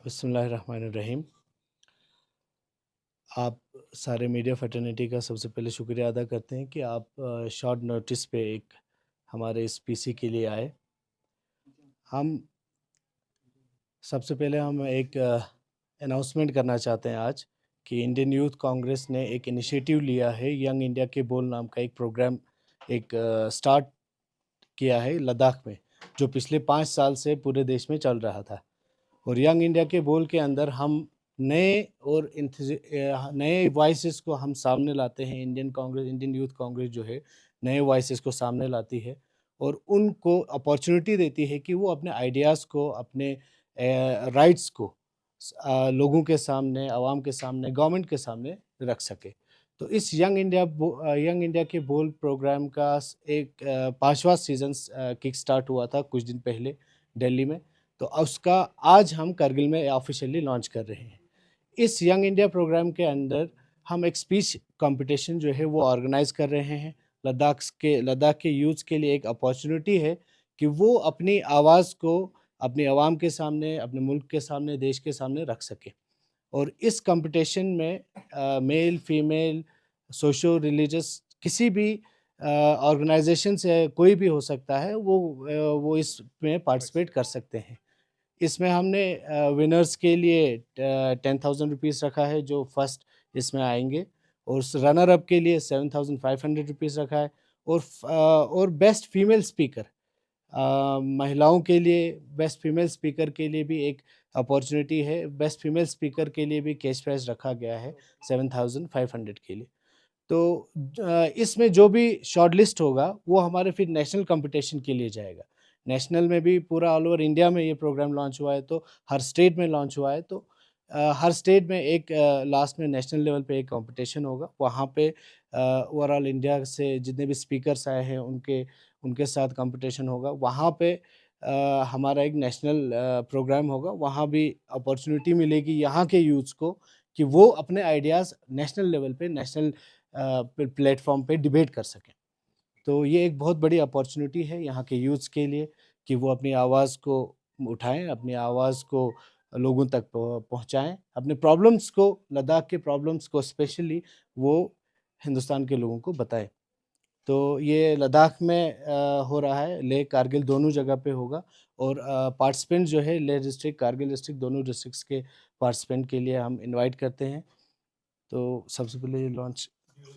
बिस्मिल्लाहिर्रहमानिर्रहीम। आप सारे मीडिया फ्रेटर्निटी का सबसे पहले शुक्रिया अदा करते हैं कि आप शॉर्ट नोटिस पे एक हमारे इस पीसी के लिए आए। हम सबसे पहले हम एक अनाउंसमेंट करना चाहते हैं आज कि इंडियन यूथ कांग्रेस ने एक इनिशिएटिव लिया है, यंग इंडिया के बोल नाम का एक प्रोग्राम एक स्टार्ट किया है लद्दाख में, जो पिछले 5 साल से पूरे देश में चल रहा था। और यंग इंडिया के बोल के अंदर हम नए वॉइसेस को हम सामने लाते हैं। इंडियन यूथ कांग्रेस जो है नए वॉइसेस को सामने लाती है और उनको अपॉर्चुनिटी देती है कि वो अपने आइडियाज़ को, अपने राइट्स को लोगों के सामने, आवाम के सामने, गवर्नमेंट के सामने रख सके। तो इस यंग इंडिया के बोल प्रोग्राम का एक 5वां सीज़न किक स्टार्ट हुआ था कुछ दिन पहले दिल्ली में। तो उसका आज हम करगिल में ऑफिशियली लॉन्च कर रहे हैं। इस यंग इंडिया प्रोग्राम के अंदर हम एक स्पीच कंपटीशन जो है वो ऑर्गेनाइज कर रहे हैं। लद्दाख के यूथ के लिए एक अपॉर्चुनिटी है कि वो अपनी आवाज़ को अपनी आवाम के सामने, अपने मुल्क के सामने, देश के सामने रख सके। और इस कंपटीशन में मेल, फीमेल, सोशो रिलीजियस किसी भी ऑर्गेनाइजेशन से कोई भी हो सकता है, वो इसमें पार्टिसिपेट कर सकते हैं। इसमें हमने विनर्स के लिए 10,000 रुपीज़ रखा है जो फर्स्ट इसमें आएंगे, और रनर अप के लिए 7,500 रुपीज़ रखा है। और बेस्ट फीमेल स्पीकर, महिलाओं के लिए बेस्ट फीमेल स्पीकर के लिए भी एक अपॉर्चुनिटी है। बेस्ट फीमेल स्पीकर के लिए भी कैश प्राइज़ रखा गया है 7,500 के लिए। तो इसमें जो भी शॉर्ट लिस्ट होगा वो हमारे फिर नेशनल कंपटीशन के लिए जाएगा। नेशनल में भी पूरा ऑल ओवर इंडिया में ये प्रोग्राम लॉन्च हुआ है, तो हर स्टेट में लॉन्च हुआ है। तो हर स्टेट में एक लास्ट में नेशनल लेवल पे एक कंपटीशन होगा। वहाँ पे ओवरऑल इंडिया से जितने भी स्पीकर्स आए हैं उनके साथ कंपटीशन होगा। वहाँ पे हमारा एक नेशनल प्रोग्राम होगा। वहाँ भी अपॉर्चुनिटी मिलेगी यहाँ के यूथ्स को कि वो अपने आइडियाज़ नेशनल लेवल पे, नेशनल प्लेटफॉर्म पे डिबेट कर सकें। तो ये एक बहुत बड़ी अपॉर्चुनिटी है यहाँ के यूथ्स के लिए कि वो अपनी आवाज़ को उठाएं, अपनी आवाज़ को लोगों तक पहुँचाएं, अपने प्रॉब्लम्स को, लद्दाख के प्रॉब्लम्स को स्पेशली वो हिंदुस्तान के लोगों को बताएं। तो ये लद्दाख में हो रहा है, लेह कारगिल दोनों जगह पे होगा। और पार्टिसिपेंट जो है लेह डिस्ट्रिक्ट, कारगिल डिस्ट्रिक्ट, दोनों डिस्ट्रिक्ट्स के पार्टिसिपेंट के लिए हम इनवाइट करते हैं। तो सबसे पहले ये लॉन्च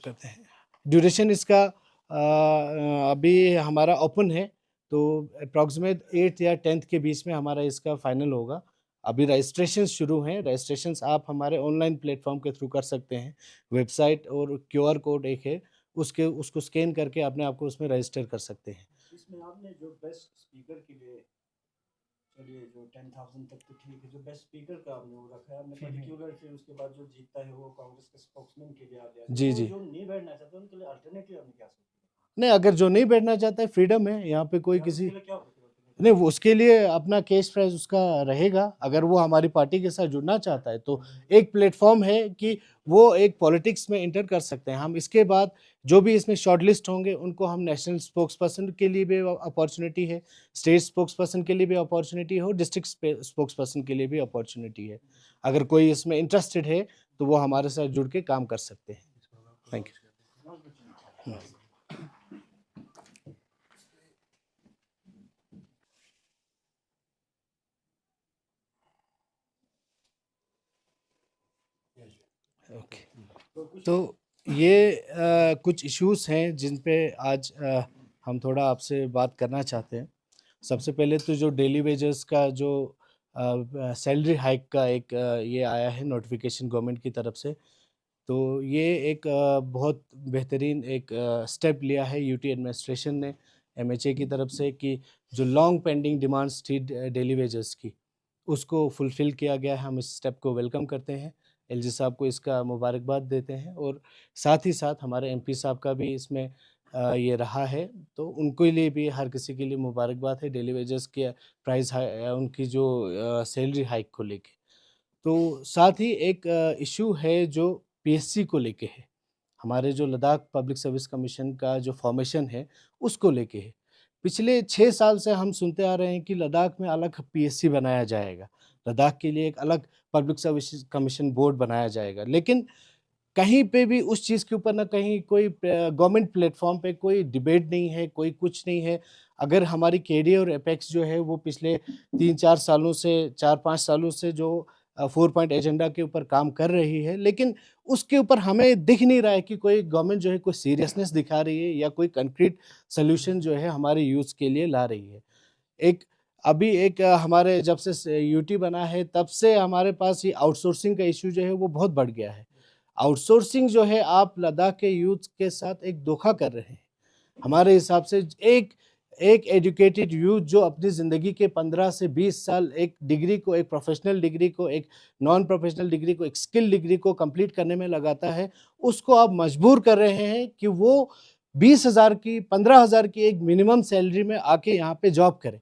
करते हैं। ड्यूरेशन इसका अभी हमारा ओपन है, तो अप्रॉक्सीमेट 8th या 10th के बीच में हमारा इसका फाइनल होगा। अभी रजिस्ट्रेशन शुरू हैं। रजिस्ट्रेशंस आप हमारे ऑनलाइन प्लेटफॉर्म के थ्रू कर सकते हैं। वेबसाइट और क्यूआर कोड एक है, उसको स्कैन करके अपने आप को उसमें रजिस्टर कर सकते हैं। इसमें आपने जो बेस्ट स्पीकर के लिए, चलिए जो 10,000 तक तो ठीक है, जो बेस्ट स्पीकर का आपने वो रखा है, आपने पर्टिकुलर फिर उसके बाद जो जीतता है वो कांग्रेस के स्पोक्समैन के लिए आ गया। जी वो जी। जो नहीं बैठना चाहते उनके लिए अल्टरनेटिव आपने क्या सोचा? नहीं, अगर जो नहीं बैठना चाहता है, फ्रीडम है यहाँ पे, कोई यार किसी उसके लिए क्या होता है? नहीं, वो उसके लिए अपना कैश प्राइज़ उसका रहेगा। अगर वो हमारी पार्टी के साथ जुड़ना चाहता है तो एक प्लेटफ़ॉर्म है कि वो एक पॉलिटिक्स में एंटर कर सकते हैं। हम इसके बाद जो भी इसमें शॉर्टलिस्ट होंगे उनको हम नेशनल स्पोक्स पर्सन के लिए भी अपॉर्चुनिटी है, स्टेट स्पोक्स पर्सन के लिए भी अपॉर्चुनिटी है और डिस्ट्रिक्ट स्पोक्स पर्सन के लिए भी अपॉर्चुनिटी है। अगर कोई इसमें इंटरेस्टेड है तो वो हमारे साथ जुड़ के काम कर सकते हैं। Thank you. ओके। तो ये कुछ इश्यूज़ हैं जिन पे आज हम थोड़ा आपसे बात करना चाहते हैं। सबसे पहले तो जो डेली वेजेस का जो सैलरी हाइक का एक ये आया है नोटिफिकेशन गवर्नमेंट की तरफ से। तो ये एक बहुत बेहतरीन एक स्टेप लिया है यूटी एडमिनिस्ट्रेशन ने एमएचए की तरफ से कि जो लॉन्ग पेंडिंग डिमांड्स थी डेली वेजेस की, उसको फुलफ़िल किया गया है। हम इस स्टेप को वेलकम करते हैं। एलजी साहब को इसका मुबारकबाद देते हैं और साथ ही साथ हमारे एमपी साहब का भी इसमें ये रहा है, तो उनके लिए भी, हर किसी के लिए मुबारकबाद है डेली वेजेस के प्राइस उनकी जो सैलरी हाइक को लेके। तो साथ ही एक इश्यू है जो पीएससी को लेके है। हमारे जो लद्दाख पब्लिक सर्विस कमीशन का जो फॉर्मेशन है उसको लेके है। पिछले 6 साल से हम सुनते आ रहे हैं कि लद्दाख में अलग पीएससी बनाया जाएगा। लद्दाख के लिए एक अलग पब्लिक सर्विस कमीशन बोर्ड बनाया जाएगा। लेकिन कहीं पे भी उस चीज़ के ऊपर ना कहीं कोई गवर्नमेंट प्लेटफॉर्म पे कोई डिबेट नहीं है, कोई कुछ नहीं है। अगर हमारी केडीए और एपेक्स जो है वो पिछले 3-4 सालों से 4-5 सालों से जो 4 पॉइंट एजेंडा के ऊपर काम कर रही है, लेकिन उसके ऊपर हमें दिख नहीं रहा है कि कोई गवर्नमेंट जो है कोई सीरियसनेस दिखा रही है या कोई कंक्रीट सॉल्यूशन जो है हमारे यूथ के लिए ला रही है। एक अभी एक हमारे जब से यूटी बना है तब से हमारे पास ये आउटसोर्सिंग का इश्यू जो है वो बहुत बढ़ गया है। आउटसोर्सिंग जो है आप लद्दाख के यूथ के साथ एक धोखा कर रहे हैं। हमारे हिसाब से एक एक एजुकेटेड यूथ जो अपनी ज़िंदगी के 15 से 20 साल एक डिग्री को, एक प्रोफेशनल डिग्री को, एक नॉन प्रोफेशनल डिग्री को, एक स्किल डिग्री को कंप्लीट करने में लगाता है, उसको आप मजबूर कर रहे हैं कि वो 20,000 की, 15,000 की एक मिनिमम सैलरी में आके यहाँ पे जॉब करे।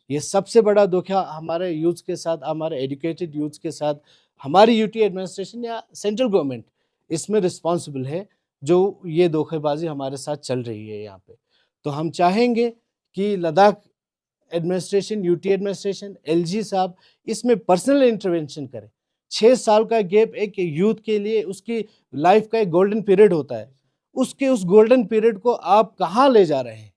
ये सबसे बड़ा धोखा हमारे यूथ के साथ, हमारे एजुकेटेड यूथ के साथ, हमारी यूटी एडमिनिस्ट्रेशन या सेंट्रल गवर्नमेंट इसमें रिस्पॉन्सिबल है, जो ये धोखेबाजी हमारे साथ चल रही है यहाँ पे। तो हम चाहेंगे कि Ladakh administration, UT administration, LG साहब इसमें पर्सनल इंटरवेंशन करें। 6 साल का गैप एक यूथ के लिए उसकी लाइफ का एक गोल्डन पीरियड होता है। उसके उस गोल्डन पीरियड को आप कहाँ ले जा रहे हैं?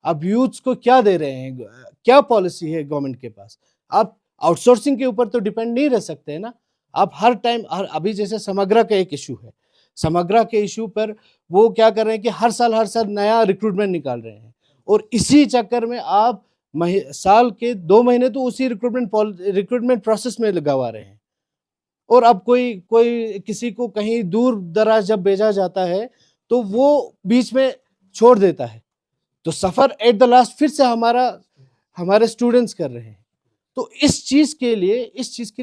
आप यूथ्स को क्या दे रहे हैं? क्या पॉलिसी है गवर्नमेंट के पास? आप आउटसोर्सिंग के ऊपर तो डिपेंड नहीं रह सकते हैं ना। आप हर टाइम अभी जैसे समग्रा का एक इश्यू है। समग्रा के इश्यू पर वो क्या कर रहे हैं कि हर साल नया रिक्रूटमेंट निकाल रहे हैं और इसी चक्कर में आप साल के 2 महीने तो उसी रिक्रूटमेंट प्रोसेस में लगवा रहे हैं। और अब कोई कोई किसी को कहीं दूर दराज जब भेजा जाता है तो वो बीच में छोड़ देता है। तो सफर एट द लास्ट फिर से हमारे स्टूडेंट्स कर रहे हैं। तो इस चीज के लिए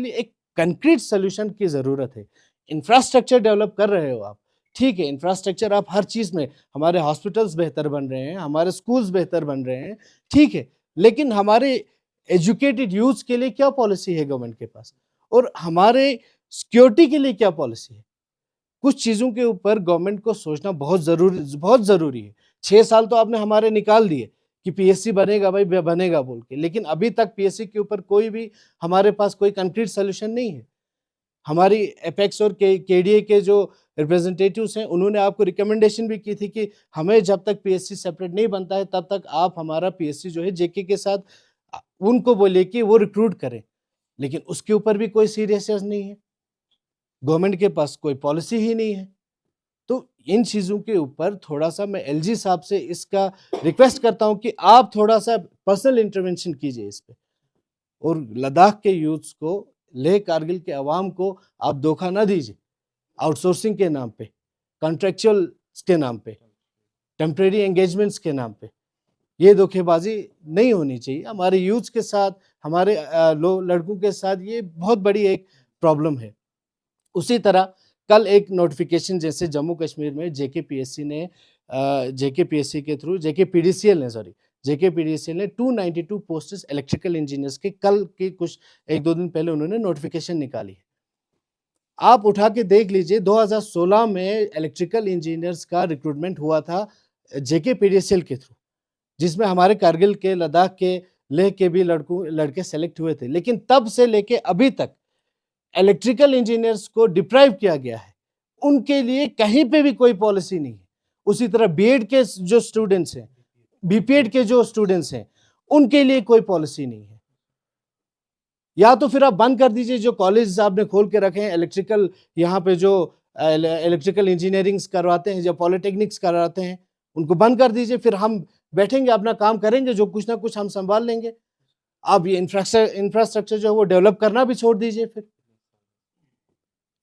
एक कंक्रीट सोल्यूशन की जरूरत है। इंफ्रास्ट्रक्चर डेवलप कर रहे हो आप, ठीक है, इंफ्रास्ट्रक्चर आप हर चीज में, हमारे हॉस्पिटल्स बेहतर बन रहे हैं, हमारे स्कूल्स बेहतर बन रहे हैं, ठीक है, लेकिन हमारे एजुकेटेड यूथ के लिए क्या पॉलिसी है गवर्नमेंट के पास, और हमारे सिक्योरिटी के लिए क्या पॉलिसी है? कुछ चीजों के ऊपर गवर्नमेंट को सोचना बहुत जरूरी है। 6 साल तो आपने हमारे निकाल दिए कि पीएससी बनेगा भाई, बनेगा बोल के, लेकिन अभी तक पीएससी के ऊपर कोई भी हमारे पास कोई कंक्रीट सोल्यूशन नहीं है। हमारी एपेक्स और केडीए के जो रिप्रेजेंटेटिव्स हैं उन्होंने आपको रिकमेंडेशन भी की थी कि हमें जब तक पीएससी सेपरेट नहीं बनता है तब तक आप हमारा पीएससी जो है जेके के साथ उनको बोले कि वो रिक्रूट करें, लेकिन उसके ऊपर भी कोई सीरियसनेस नहीं है। गवर्नमेंट के पास कोई पॉलिसी ही नहीं है। तो इन चीज़ों के ऊपर थोड़ा-सा मैं एलजी साहब से इसका रिक्वेस्ट करता हूँ कि आप थोड़ा-सा पर्सनल इंटरवेंशन कीजिए इस पे, और लद्दाख के यूथ्स को, लेह कारगिल के अवाम को आप धोखा ना दीजिए, आउटसोर्सिंग के नाम पे, कॉन्ट्रैक्चुअल्स के नाम पे, टेम्परेरी एंगेजमेंट्स के नाम पे। ये धोखेबाजी नहीं होनी चाहिए। हमारे यूथ्स के साथ, हमारे लड़कों के साथ ये बहुत बड़ी एक प्रॉब्लम है। उसी तरह कल एक नोटिफिकेशन जैसे जम्मू कश्मीर में जेकेपीएससी के थ्रू जेकेपीडीसीएल ने 292 पोस्ट्स इलेक्ट्रिकल इंजीनियर्स के कल के कुछ 1-2 दिन पहले उन्होंने नोटिफिकेशन निकाली है। आप उठा के देख लीजिए, 2016 में इलेक्ट्रिकल इंजीनियर्स का रिक्रूटमेंट हुआ था जेकेपीडीसीएल के थ्रू, जिसमें हमारे कारगिल के, लद्दाख के, लेह के भी लड़के सेलेक्ट हुए थे, लेकिन तब से लेके अभी तक इलेक्ट्रिकल इंजीनियर्स को डिप्राइव किया गया है। उनके लिए कहीं पे भी कोई पॉलिसी नहीं है। उसी तरह बीएड के जो स्टूडेंट्स हैं, बीपीएड के जो स्टूडेंट्स हैं, उनके लिए कोई पॉलिसी नहीं है। या तो फिर आप बंद कर दीजिए जो कॉलेज आपने खोल के रखे हैं इलेक्ट्रिकल, यहाँ पे जो इलेक्ट्रिकल इंजीनियरिंग करवाते हैं, जो पॉलिटेक्निक्स करवाते हैं, उनको बंद कर दीजिए, फिर हम बैठेंगे अपना काम करेंगे, जो कुछ ना कुछ हम संभाल लेंगे। आप ये इंफ्रास्ट्रक्चर जो है वो डेवलप करना भी छोड़ दीजिए। फिर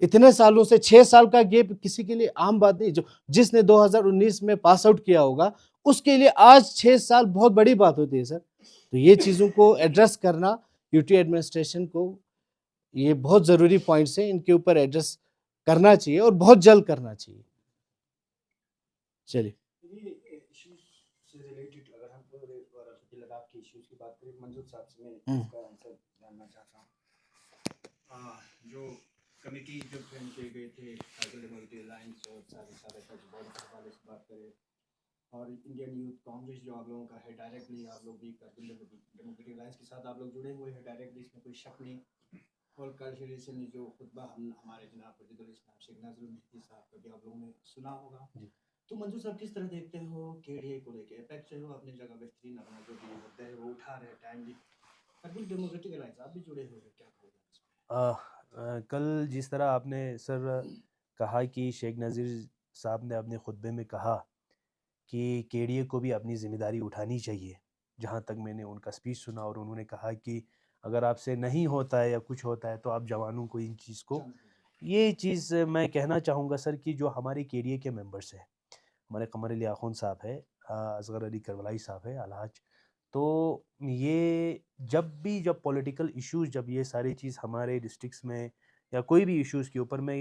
इतने सालों से 6 साल का गैप किसी के लिए आम बात नहीं। जो जिसने 2019 में पास आउट किया होगा उसके लिए आज 6 साल बहुत बड़ी बात होती है सर। तो ये चीज़ों को एड्रेस करना यूटी एडमिनिस्ट्रेशन को, ये बहुत ज़रूरी पॉइंट्स हैं, इनके ऊपर एड्रेस करना चाहिए और बहुत जल्द करना चाहिए। चलिए, ये इश्यूज से रिलेटेड अगर हम पूरे लद्दाख के इश्यूज की बात करें, मंजूर साहब से मैं इसका आंसर जानना चाहता हूँ। जो कमेटी जो फ्रेम किए गए थे कारगिल डेमोक्रेटिक अलायंस और सारे का बॉर्डर के हवाले से बात करें, और इंडियन यूथ कांग्रेस जो आप लोगों का है, डायरेक्टली आप लोग भी कारगिल डेमोक्रेटिक अलायंस के साथ आप लोग जुड़े हुए हैं डायरेक्टली, इसमें कोई शक नहीं। और कल रिसेंटली जो खुतबा हम हमारे जनाब वजीदुल इस्लाम शेख नाज़िरुल मेहदी साहब का भी आप लोगों ने सुना होगा, तो मंजूर साहब किस तरह देखते हो केडीए को लेके? एपेक्स जो है वो अपनी जगह बेहतरीन अपना जो भी मुद्दे है वो उठा रहे टाइमली, पीपल डेमोक्रेटिक अलायंस आप भी जुड़े हुए हो, क्या कहोगे इस कल जिस तरह आपने सर कहा कि शेख नज़ीर साहब ने अपने खुतबे में कहा कि केडीए को भी अपनी ज़िम्मेदारी उठानी चाहिए, जहाँ तक मैंने उनका स्पीच सुना, और उन्होंने कहा कि अगर आपसे नहीं होता है या कुछ होता है तो आप जवानों को इन चीज़ को, ये चीज़ मैं कहना चाहूँगा सर कि जो हमारे केडीए के मेंबर्स हैं, हमारे कमर अली आखून साहब है, असगर अली करबलाई साहब है अलहाज, तो ये जब पॉलिटिकल इश्यूज़, जब ये सारी चीज़ हमारे डिस्ट्रिक्ट्स में या कोई भी इश्यूज़ के ऊपर, मैं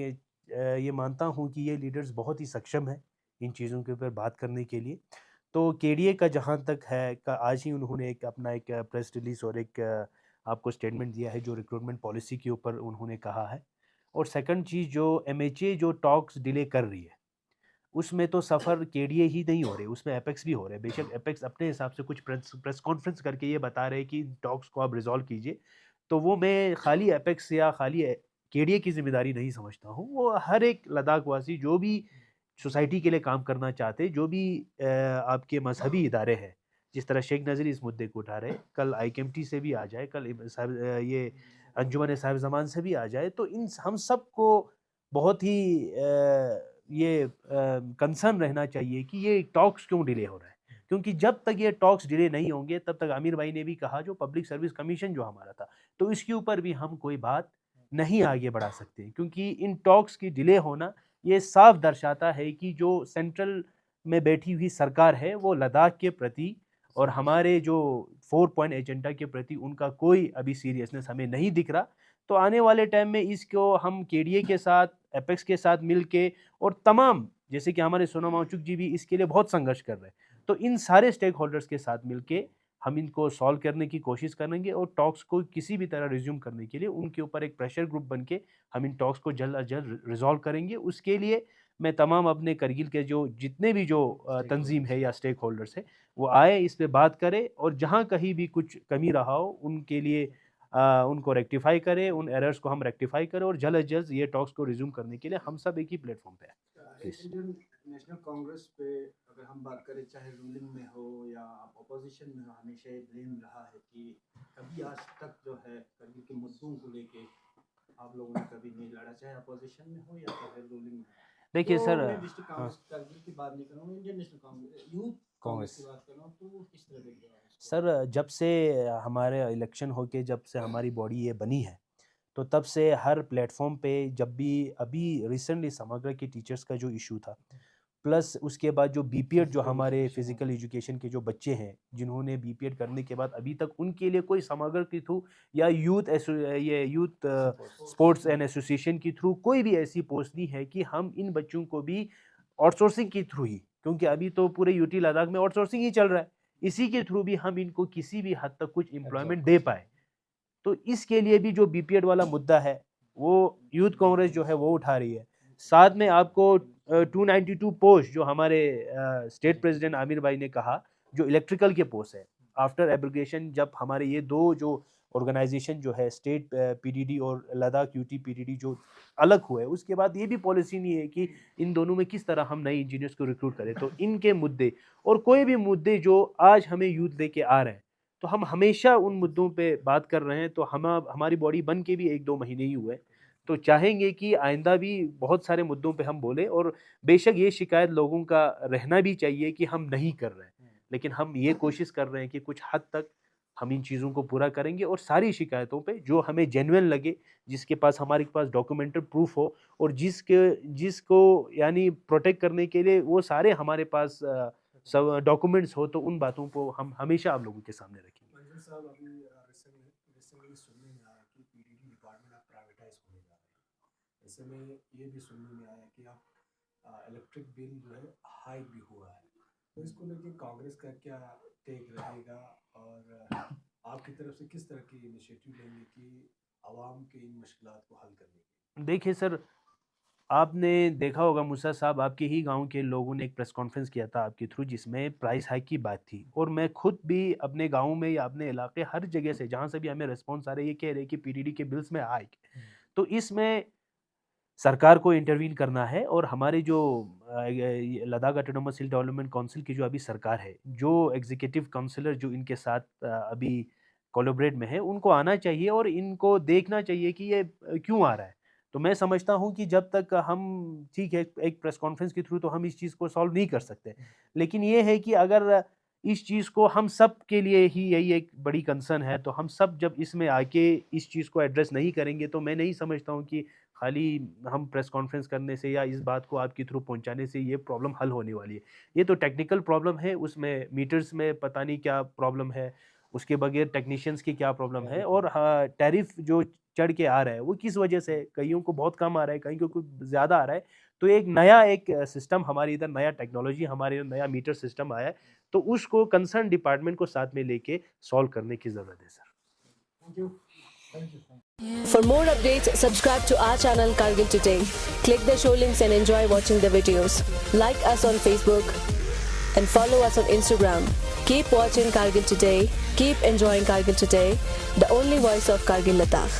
ये मानता हूँ कि ये लीडर्स बहुत ही सक्षम हैं इन चीज़ों के ऊपर बात करने के लिए। तो केडीए का जहाँ तक है, आज ही उन्होंने एक अपना एक प्रेस रिलीज़ और एक आपको स्टेटमेंट दिया है जो रिक्रूटमेंट पॉलिसी के ऊपर उन्होंने कहा है। और सेकंड चीज़, जो एमएचए जो टॉक्स डिले कर रही है, उसमें तो सफ़र केडीए ही नहीं हो रहे, उसमें एपेक्स भी हो रहे हैं। बेशक एपेक्स अपने हिसाब से कुछ प्रेस कॉन्फ्रेंस करके ये बता रहे हैं कि टॉक्स को आप रिजॉल्व कीजिए, तो वो मैं खाली एपेक्स या खाली केडीए की जिम्मेदारी नहीं समझता हूँ। वो हर एक लद्दाख वासी जो भी सोसाइटी के लिए काम करना चाहते, जो भी आपके मजहबी इदारे हैं, जिस तरह शेख नज़ीर इस मुद्दे को उठा रहे, कल आईकेएमटी से भी आ जाए, कल ये अंजुमन साहिब जमान से भी आ जाए, तो इन हम सबको बहुत ही ये कंसर्न रहना चाहिए कि ये टॉक्स क्यों डिले हो रहा है। क्योंकि जब तक ये टॉक्स डिले नहीं होंगे, तब तक आमिर भाई ने भी कहा, जो पब्लिक सर्विस कमीशन जो हमारा था, तो इसके ऊपर भी हम कोई बात नहीं आगे बढ़ा सकते, क्योंकि इन टॉक्स की डिले होना ये साफ दर्शाता है कि जो सेंट्रल में बैठी हुई सरकार है वो लद्दाख के प्रति और हमारे जो 4 पॉइंट एजेंडा के प्रति उनका कोई अभी सीरियसनेस हमें नहीं दिख रहा। तो आने वाले टाइम में इसको हम केडीए के साथ, एपेक्स के साथ मिलके, और तमाम, जैसे कि हमारे सोनम वांगचुक जी भी इसके लिए बहुत संघर्ष कर रहे हैं, तो इन सारे स्टेक होल्डर्स के साथ मिलके हम इनको सॉल्व करने की कोशिश करेंगे, और टॉक्स को किसी भी तरह रिज्यूम करने के लिए उनके ऊपर एक प्रेशर ग्रुप बन के हम इन टॉक्स को जल्द अज जल्द रिजॉल्व करेंगे। उसके लिए मैं तमाम अपने करगिल के जो जितने भी जो तंजीम है या स्टेक होल्डर्स है, वो आए, इस पे बात करें, और जहाँ कहीं भी कुछ कमी रहा हो उनके लिए उनको रेक्टिफाई करें, उन एरर्स को हम रेक्टिफाई करें, और जल्द अज जल्द ये टॉक्स को रिज्यूम करने के लिए हम सब एक ही प्लेटफॉर्म पे हैं। इंडियन नेशनल कांग्रेस पे अगर हम बात करें, चाहे रूलिंग में हो या अपोजिशन में हो, हमेशा ये ब्लेम रहा है कि कभी आज तक जो है करगिल के मुद्दों को लेके आप लोगों ने कभी नहीं लड़ा, चाहे अपोजिशन में हो या चाहे रूलिंग में हो। देखिए तो सर, मैं डिस्ट्रिक्ट कांग्रेस करगिल की बात नहीं कर रहा हूँ, Indian national Congress youth Congress की बात कर रहा हूँ, तो किस तरह देख रहे हो आप इसको? सर जब से हमारे इलेक्शन होके, जब से हमारी बॉडी ये बनी है, तो तब से हर प्लेटफॉर्म पे, जब भी अभी रिसेंटली समग्र के टीचर्स का जो इशू था, प्लस उसके बाद जो बीपीएड, जो हमारे फिजिकल एजुकेशन के जो बच्चे हैं जिन्होंने बीपीएड करने के बाद अभी तक उनके लिए कोई समग्र के थ्रू या यूथ स्पोर्ट्स एंड एसोसिएशन के थ्रू कोई भी ऐसी पोस्ट नहीं है कि हम इन बच्चों को भी आउटसोर्सिंग के थ्रू ही, क्योंकि अभी तो पूरे यूटी लद्दाख में आउटसोर्सिंग ही चल रहा है, इसी के थ्रू भी हम इनको किसी भी हद तक कुछ एम्प्लॉयमेंट दे पाए। तो इसके लिए भी जो बीपीएड वाला मुद्दा है वो यूथ कांग्रेस जो है वो उठा रही है। साथ में आपको 292 पोस्ट जो हमारे स्टेट प्रेसिडेंट आमिर भाई ने कहा, जो इलेक्ट्रिकल के पोस्ट है, आफ्टर एब्रिगेशन, जब हमारे ये दो जो ऑर्गेनाइजेशन जो है स्टेट पीडीडी और लद्दाख यूटी पीडीडी जो अलग हुए, उसके बाद ये भी पॉलिसी नहीं है कि इन दोनों में किस तरह हम नए इंजीनियर्स को रिक्रूट करें। तो इनके मुद्दे और कोई भी मुद्दे जो आज हमें यूथ लेके आ रहे हैं, तो हम हमेशा उन मुद्दों पे बात कर रहे हैं। तो हमारी बॉडी बन के भी 1-2 महीने ही हुए, तो चाहेंगे कि आइंदा भी बहुत सारे मुद्दों पे हम बोले, और बेशक ये शिकायत लोगों का रहना भी चाहिए कि हम नहीं कर रहे हैं, लेकिन हम ये कोशिश कर रहे हैं कि कुछ हद तक हम इन चीज़ों को पूरा करेंगे, और सारी शिकायतों पे जो हमें जेन्युइन लगे, जिसके पास हमारे पास डॉक्यूमेंटेड प्रूफ हो, और जिसको यानी प्रोटेक्ट करने के लिए वो सारे हमारे पास सब डॉक्यूमेंट्स हो, तो उन बातों को हम हमेशा आप लोगों के सामने रखेंगे। मंजूर साहब, अभी रिसेंटली सुनने में आया कि पीडीडी डिपार्टमेंट अब प्राइवेटाइज होने जा रहा है। ऐसे में ये भी सुनने में आया कि अब इलेक्ट्रिक बिल जो है हाइक भी हुआ है, तो इसको लेके कांग्रेस का क्या टेक रहेगा, और आपकी तरफ से किस तरह की इनिशिएटिव लेंगे कि आवाम के इन मुश्किलात को हल करने के? देखिए सर, आपने देखा होगा मूसा साहब, आपके ही गांव के लोगों ने एक प्रेस कॉन्फ्रेंस किया था आपके थ्रू, जिसमें प्राइस हाइक की बात थी, और मैं खुद भी अपने गांव में या अपने इलाके हर जगह से जहां से भी हमें रिस्पॉन्स आ रहा है ये कह रहे हैं कि पीडीडी के बिल्स में हाइक। तो इसमें सरकार को इंटरवीन करना है, और हमारे जो ये लद्दाख ऑटोनोमस हिल डेवलपमेंट काउंसिल की जो अभी सरकार है, जो एग्जीक्यूटिव काउंसिलर जो इनके साथ अभी कोलैबोरेट में है, उनको आना चाहिए और इनको देखना चाहिए कि ये क्यों आ रहा है। तो मैं समझता हूँ कि जब तक हम, ठीक है, एक प्रेस कॉन्फ्रेंस के थ्रू तो हम इस चीज़ को सॉल्व नहीं कर सकते, लेकिन ये है कि अगर इस चीज़ को हम सब के लिए ही यही एक बड़ी कंसर्न है, तो हम सब जब इसमें आके इस चीज़ को एड्रेस नहीं करेंगे, तो मैं नहीं समझता हूँ कि खाली हम प्रेस कॉन्फ्रेंस करने से या इस बात को आपके थ्रू पहुंचाने से ये प्रॉब्लम हल होने वाली है। ये तो टेक्निकल प्रॉब्लम है, उसमें मीटर्स में पता नहीं क्या प्रॉब्लम है, उसके बगैर टेक्नीशियंस की क्या प्रॉब्लम है, और हाँ, टैरिफ जो चढ़ के आ रहा है वो किस वजह से है, कईयों को बहुत कम आ रहा है, कईयों को ज़्यादा आ रहा है। तो एक नया एक सिस्टम हमारे इधर, नया टेक्नोलॉजी हमारे इधर, नया मीटर सिस्टम आया है, तो उसको कंसर्न डिपार्टमेंट को साथ में लेके सॉल्व करने की ज़रूरत है sir. Thank you. For more updates, subscribe to our channel Kargil Today. Click the show links and enjoy watching the videos. Like us on Facebook and follow us on Instagram. Keep watching Kargil Today. Keep enjoying Kargil Today, the only voice of Kargil Ladakh.